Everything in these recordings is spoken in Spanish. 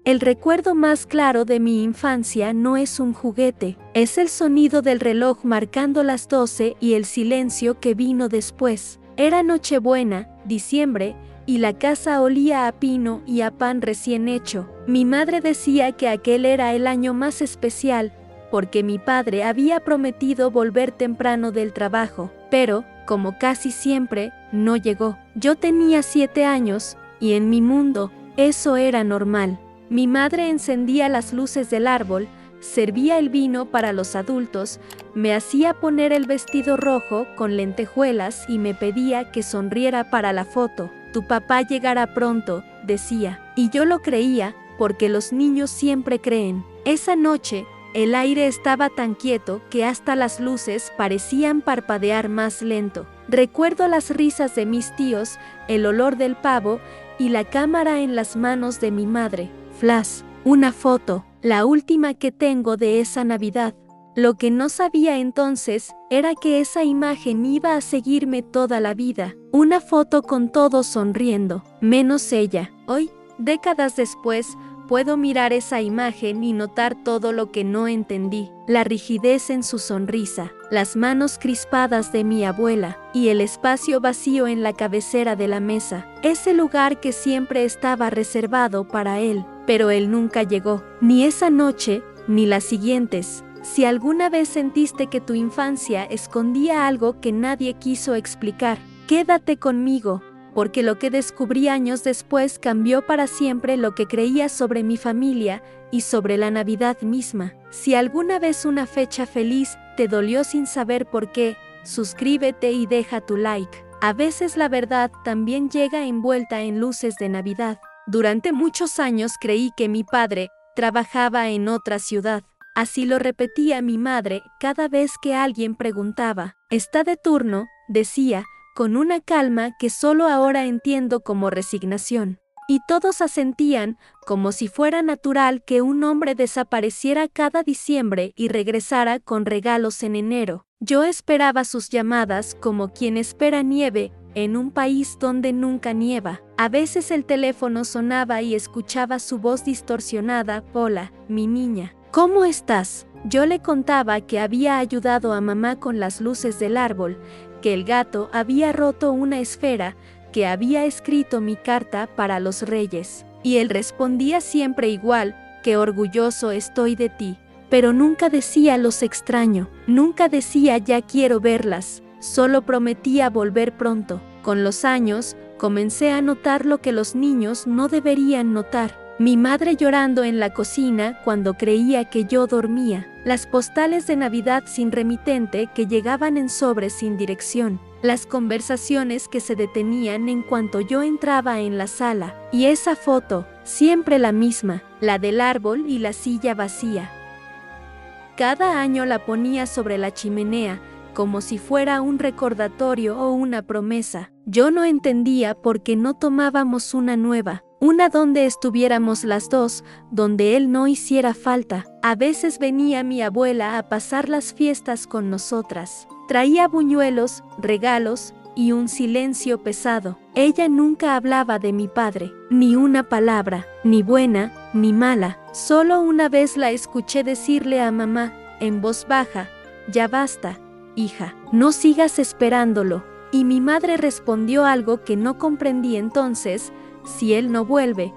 El recuerdo más claro de mi infancia no es un juguete, es el sonido del reloj marcando las 12 y el silencio que vino después. Era Nochebuena, diciembre, y la casa olía a pino y a pan recién hecho. Mi madre decía que aquel era el año más especial, porque mi padre había prometido volver temprano del trabajo, pero, como casi siempre, no llegó. Yo tenía 7 años, y en mi mundo, eso era normal. Mi madre encendía las luces del árbol, servía el vino para los adultos, me hacía poner el vestido rojo con lentejuelas y me pedía que sonriera para la foto. Tu papá llegará pronto, decía, y yo lo creía, porque los niños siempre creen. Esa noche, el aire estaba tan quieto que hasta las luces parecían parpadear más lento. Recuerdo las risas de mis tíos, el olor del pavo y la cámara en las manos de mi madre. Flash, una foto, la última que tengo de esa Navidad. Lo que no sabía entonces era que esa imagen iba a seguirme toda la vida. Una foto con todos sonriendo, menos ella. Hoy, décadas después, puedo mirar esa imagen y notar todo lo que no entendí. La rigidez en su sonrisa, las manos crispadas de mi abuela y el espacio vacío en la cabecera de la mesa. Ese lugar que siempre estaba reservado para él, pero él nunca llegó. Ni esa noche, ni las siguientes. Si alguna vez sentiste que tu infancia escondía algo que nadie quiso explicar, quédate conmigo, porque lo que descubrí años después cambió para siempre lo que creía sobre mi familia y sobre la Navidad misma. Si alguna vez una fecha feliz te dolió sin saber por qué, suscríbete y deja tu like. A veces la verdad también llega envuelta en luces de Navidad. Durante muchos años creí que mi padre trabajaba en otra ciudad. Así lo repetía mi madre cada vez que alguien preguntaba. «¿Está de turno?», decía, con una calma que solo ahora entiendo como resignación. Y todos asentían, como si fuera natural que un hombre desapareciera cada diciembre y regresara con regalos en enero. Yo esperaba sus llamadas como quien espera nieve en un país donde nunca nieva. A veces el teléfono sonaba y escuchaba su voz distorsionada. «Hola, mi niña. ¿Cómo estás?». Yo le contaba que había ayudado a mamá con las luces del árbol, que el gato había roto una esfera, que había escrito mi carta para los reyes. Y él respondía siempre igual, «Qué orgulloso estoy de ti». Pero nunca decía «los extraño», nunca decía «ya quiero verlas», solo prometía volver pronto. Con los años, comencé a notar lo que los niños no deberían notar. Mi madre llorando en la cocina cuando creía que yo dormía. Las postales de Navidad sin remitente que llegaban en sobres sin dirección. Las conversaciones que se detenían en cuanto yo entraba en la sala. Y esa foto, siempre la misma, la del árbol y la silla vacía. Cada año la ponía sobre la chimenea, como si fuera un recordatorio o una promesa. Yo no entendía por qué no tomábamos una nueva. Una donde estuviéramos las dos, donde él no hiciera falta. A veces venía mi abuela a pasar las fiestas con nosotras. Traía buñuelos, regalos y un silencio pesado. Ella nunca hablaba de mi padre, ni una palabra, ni buena, ni mala. Solo una vez la escuché decirle a mamá, en voz baja, «Ya basta, hija, no sigas esperándolo». Y mi madre respondió algo que no comprendí entonces. «Si él no vuelve,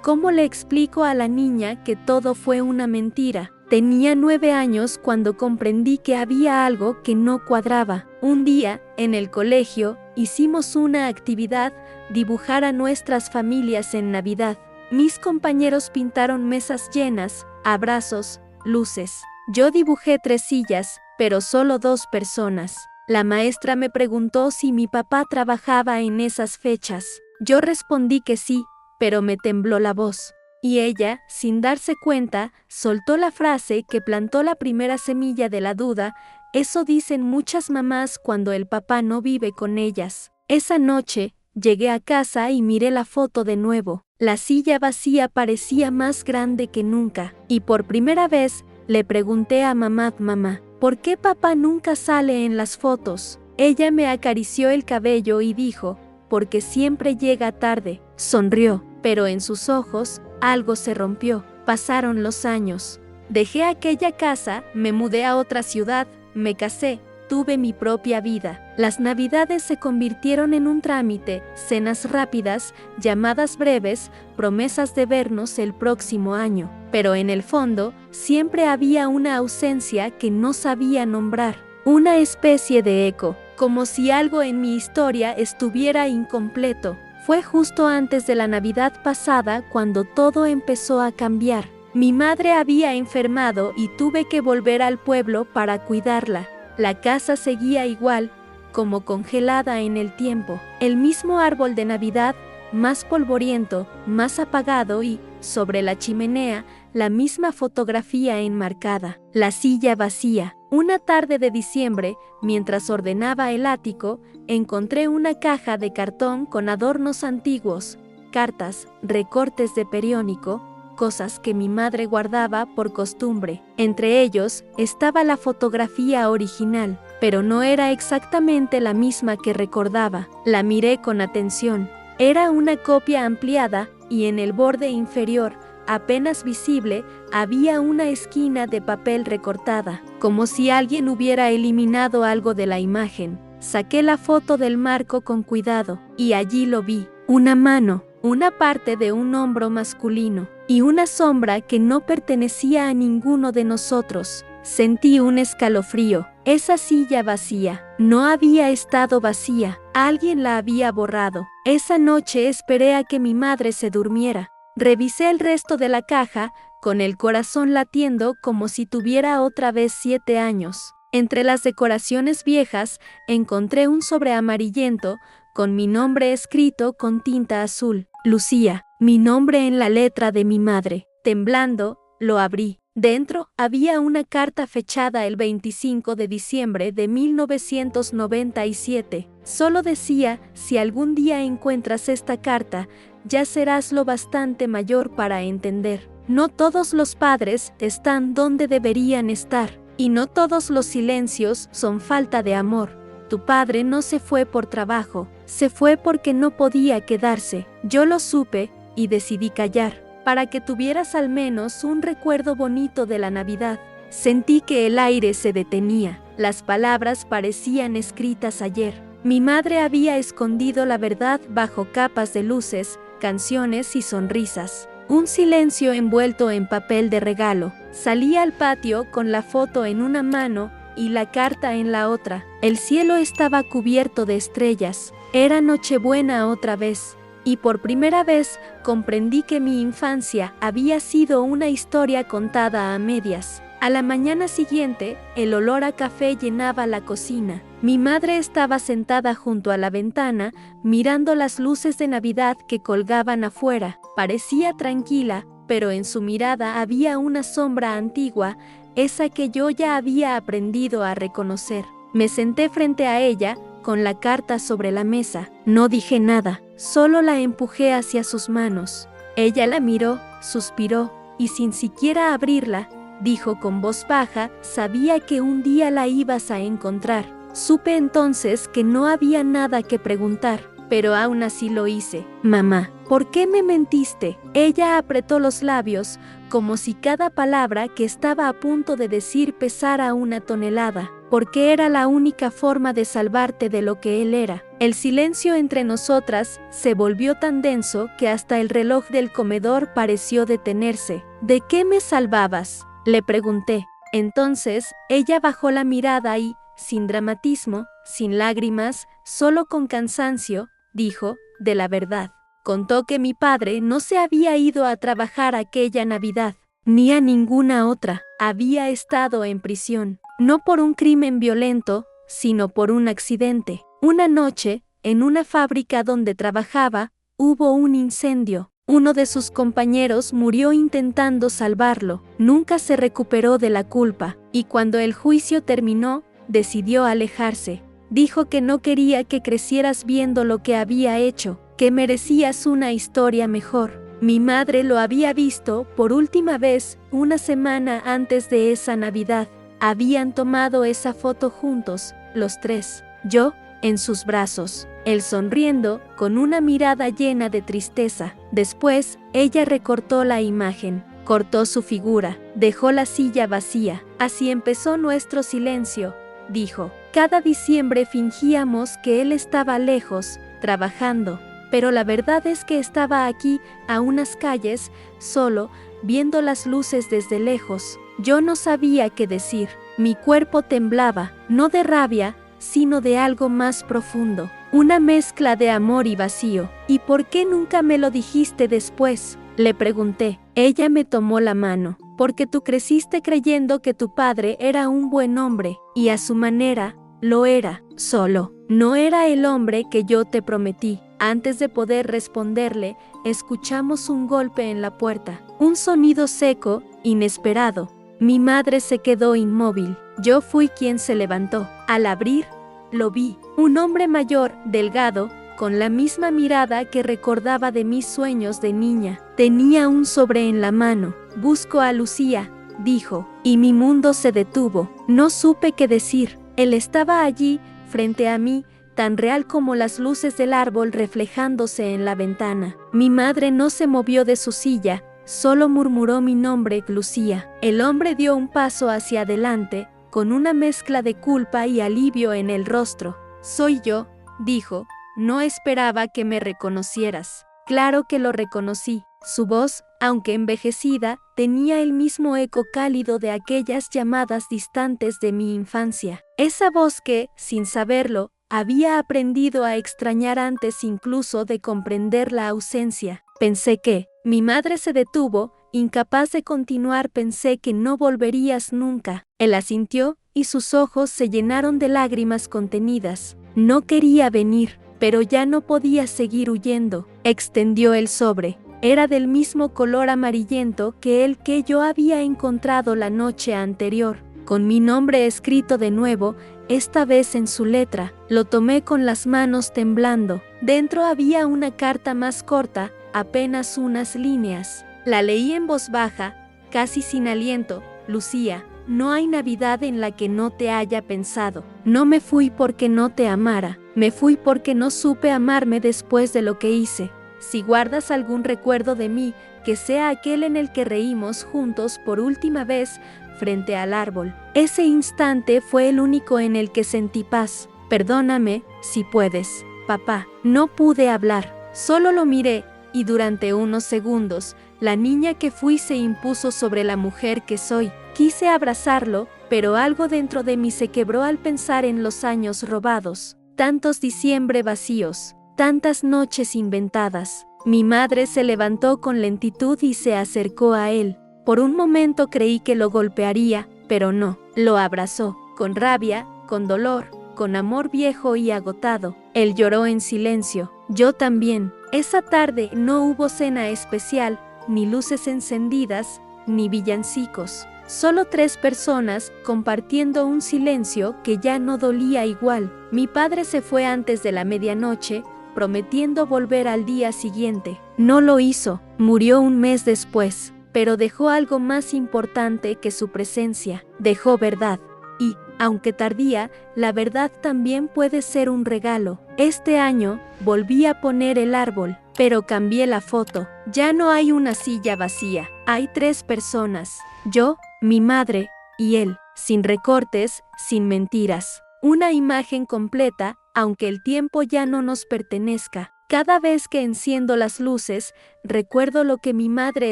¿cómo le explico a la niña que todo fue una mentira?». Tenía 9 años cuando comprendí que había algo que no cuadraba. Un día, en el colegio, hicimos una actividad, dibujar a nuestras familias en Navidad. Mis compañeros pintaron mesas llenas, abrazos, luces. Yo dibujé 3 sillas, pero solo 2 personas. La maestra me preguntó si mi papá trabajaba en esas fechas. Yo respondí que sí, pero me tembló la voz. Y ella, sin darse cuenta, soltó la frase que plantó la primera semilla de la duda. Eso dicen muchas mamás cuando el papá no vive con ellas. Esa noche, llegué a casa y miré la foto de nuevo. La silla vacía parecía más grande que nunca. Y por primera vez, le pregunté a mamá, «Mamá, ¿por qué papá nunca sale en las fotos?». Ella me acarició el cabello y dijo, «Porque siempre llega tarde». Sonrió, pero en sus ojos algo se rompió. Pasaron los años. Dejé aquella casa, me mudé a otra ciudad, me casé, tuve mi propia vida. Las navidades se convirtieron en un trámite, cenas rápidas, llamadas breves, promesas de vernos el próximo año. Pero en el fondo, siempre había una ausencia que no sabía nombrar. Una especie de eco, como si algo en mi historia estuviera incompleto. Fue justo antes de la Navidad pasada cuando todo empezó a cambiar. Mi madre había enfermado y tuve que volver al pueblo para cuidarla. La casa seguía igual, como congelada en el tiempo. El mismo árbol de Navidad, más polvoriento, más apagado y, sobre la chimenea, la misma fotografía enmarcada. La silla vacía. Una tarde de diciembre, mientras ordenaba el ático, encontré una caja de cartón con adornos antiguos, cartas, recortes de periódico, cosas que mi madre guardaba por costumbre. Entre ellos estaba la fotografía original, pero no era exactamente la misma que recordaba. La miré con atención. Era una copia ampliada y en el borde inferior, apenas visible, había una esquina de papel recortada, como si alguien hubiera eliminado algo de la imagen. Saqué la foto del marco con cuidado y allí lo vi. Una mano, una parte de un hombro masculino y una sombra que no pertenecía a ninguno de nosotros. Sentí un escalofrío. Esa silla vacía no había estado vacía. Alguien la había borrado. Esa noche esperé a que mi madre se durmiera. Revisé el resto de la caja, con el corazón latiendo como si tuviera otra vez 7 años. Entre las decoraciones viejas, encontré un sobre amarillento con mi nombre escrito con tinta azul. Lucía, mi nombre en la letra de mi madre. Temblando, lo abrí. Dentro había una carta fechada el 25 de diciembre de 1997. Solo decía: si algún día encuentras esta carta, ya serás lo bastante mayor para entender. No todos los padres están donde deberían estar, y no todos los silencios son falta de amor. Tu padre no se fue por trabajo, se fue porque no podía quedarse. Yo lo supe y decidí callar, para que tuvieras al menos un recuerdo bonito de la Navidad. Sentí que el aire se detenía, las palabras parecían escritas ayer. Mi madre había escondido la verdad bajo capas de luces, canciones y sonrisas. Un silencio envuelto en papel de regalo. Salí al patio con la foto en una mano y la carta en la otra. El cielo estaba cubierto de estrellas. Era Nochebuena otra vez. Y por primera vez comprendí que mi infancia había sido una historia contada a medias. A la mañana siguiente, el olor a café llenaba la cocina. Mi madre estaba sentada junto a la ventana, mirando las luces de Navidad que colgaban afuera. Parecía tranquila, pero en su mirada había una sombra antigua, esa que yo ya había aprendido a reconocer. Me senté frente a ella, con la carta sobre la mesa. No dije nada, solo la empujé hacia sus manos. Ella la miró, suspiró, y sin siquiera abrirla, dijo con voz baja: sabía que un día la ibas a encontrar. Supe entonces que no había nada que preguntar, pero aún así lo hice. Mamá, ¿por qué me mentiste? Ella apretó los labios, como si cada palabra que estaba a punto de decir pesara una tonelada, porque era la única forma de salvarte de lo que él era. El silencio entre nosotras se volvió tan denso que hasta el reloj del comedor pareció detenerse. ¿De qué me salvabas?, le pregunté. Entonces ella bajó la mirada y, sin dramatismo, sin lágrimas, solo con cansancio, dijo: de la verdad. Contó que mi padre no se había ido a trabajar aquella Navidad, ni a ninguna otra. Había estado en prisión, no por un crimen violento, sino por un accidente. Una noche, en una fábrica donde trabajaba, hubo un incendio. Uno de sus compañeros murió intentando salvarlo. Nunca se recuperó de la culpa, y cuando el juicio terminó, decidió alejarse. Dijo que no quería que crecieras viendo lo que había hecho, que merecías una historia mejor. Mi madre lo había visto por última vez una semana antes de esa Navidad. Habían tomado esa foto juntos, los tres. Yo, en sus brazos. él sonriendo, con una mirada llena de tristeza. Después, ella recortó la imagen, cortó su figura, dejó la silla vacía. Así empezó nuestro silencio, dijo. Cada diciembre fingíamos que él estaba lejos, trabajando, pero la verdad es que estaba aquí, a unas calles, solo, viendo las luces desde lejos. Yo no sabía qué decir. Mi cuerpo temblaba, no de rabia, sino de algo más profundo. Una mezcla de amor y vacío. ¿Y por qué nunca me lo dijiste después?, le pregunté. Ella me tomó la mano. Porque tú creciste creyendo que tu padre era un buen hombre, y a su manera, lo era, solo. No era el hombre que yo te prometí. Antes de poder responderle, escuchamos un golpe en la puerta. Un sonido seco, inesperado. Mi madre se quedó inmóvil. Yo fui quien se levantó. Al abrir, lo vi. Un hombre mayor, delgado, con la misma mirada que recordaba de mis sueños de niña. Tenía un sobre en la mano. Busco a Lucía, dijo, y mi mundo se detuvo. No supe qué decir. Él estaba allí, frente a mí, tan real como las luces del árbol reflejándose en la ventana. Mi madre no se movió de su silla, solo murmuró mi nombre, Lucía. El hombre dio un paso hacia adelante, con una mezcla de culpa y alivio en el rostro. Soy yo, dijo, no esperaba que me reconocieras. Claro que lo reconocí. Su voz, aunque envejecida, tenía el mismo eco cálido de aquellas llamadas distantes de mi infancia. Esa voz que, sin saberlo, había aprendido a extrañar antes incluso de comprender la ausencia. Pensé que, mi madre se detuvo, incapaz de continuar. Pensé que no volverías nunca. Él asintió, y sus ojos se llenaron de lágrimas contenidas. No quería venir, pero ya no podía seguir huyendo. Extendió el sobre. Era del mismo color amarillento que el que yo había encontrado la noche anterior, con mi nombre escrito de nuevo, esta vez en su letra. Lo tomé con las manos temblando. Dentro había una carta más corta, apenas unas líneas. La leí en voz baja, casi sin aliento. Lucía, no hay Navidad en la que no te haya pensado. No me fui porque no te amara, me fui porque no supe amarme después de lo que hice. Si guardas algún recuerdo de mí, que sea aquel en el que reímos juntos por última vez frente al árbol. Ese instante fue el único en el que sentí paz. Perdóname, si puedes, papá. No pude hablar, solo lo miré, y durante unos segundos, la niña que fui se impuso sobre la mujer que soy. Quise abrazarlo, pero algo dentro de mí se quebró al pensar en los años robados. Tantos diciembre vacíos. Tantas noches inventadas. Mi madre se levantó con lentitud y se acercó a él. Por un momento creí que lo golpearía, pero no. Lo abrazó, con rabia, con dolor, con amor viejo y agotado. Él lloró en silencio. Yo también. Esa tarde no hubo cena especial, ni luces encendidas, ni villancicos. Solo 3 personas compartiendo un silencio que ya no dolía igual. Mi padre se fue antes de la medianoche, prometiendo volver al día siguiente. No lo hizo, murió un mes después, pero dejó algo más importante que su presencia. Dejó verdad. Y, aunque tardía, la verdad también puede ser un regalo. Este año, volví a poner el árbol, pero cambié la foto. Ya no hay una silla vacía, hay 3 personas. Yo, mi madre, y él, sin recortes, sin mentiras. Una imagen completa, aunque el tiempo ya no nos pertenezca. Cada vez que enciendo las luces, recuerdo lo que mi madre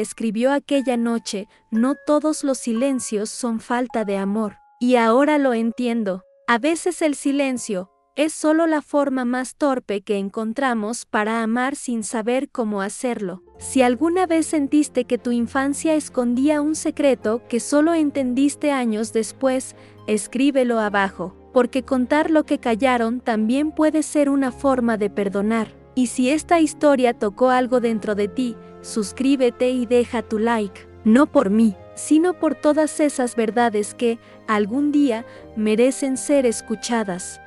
escribió aquella noche: no todos los silencios son falta de amor. Y ahora lo entiendo. A veces el silencio es solo la forma más torpe que encontramos para amar sin saber cómo hacerlo. Si alguna vez sentiste que tu infancia escondía un secreto que solo entendiste años después, escríbelo abajo, porque contar lo que callaron también puede ser una forma de perdonar. Y si esta historia tocó algo dentro de ti, suscríbete y deja tu like, no por mí, sino por todas esas verdades que, algún día, merecen ser escuchadas.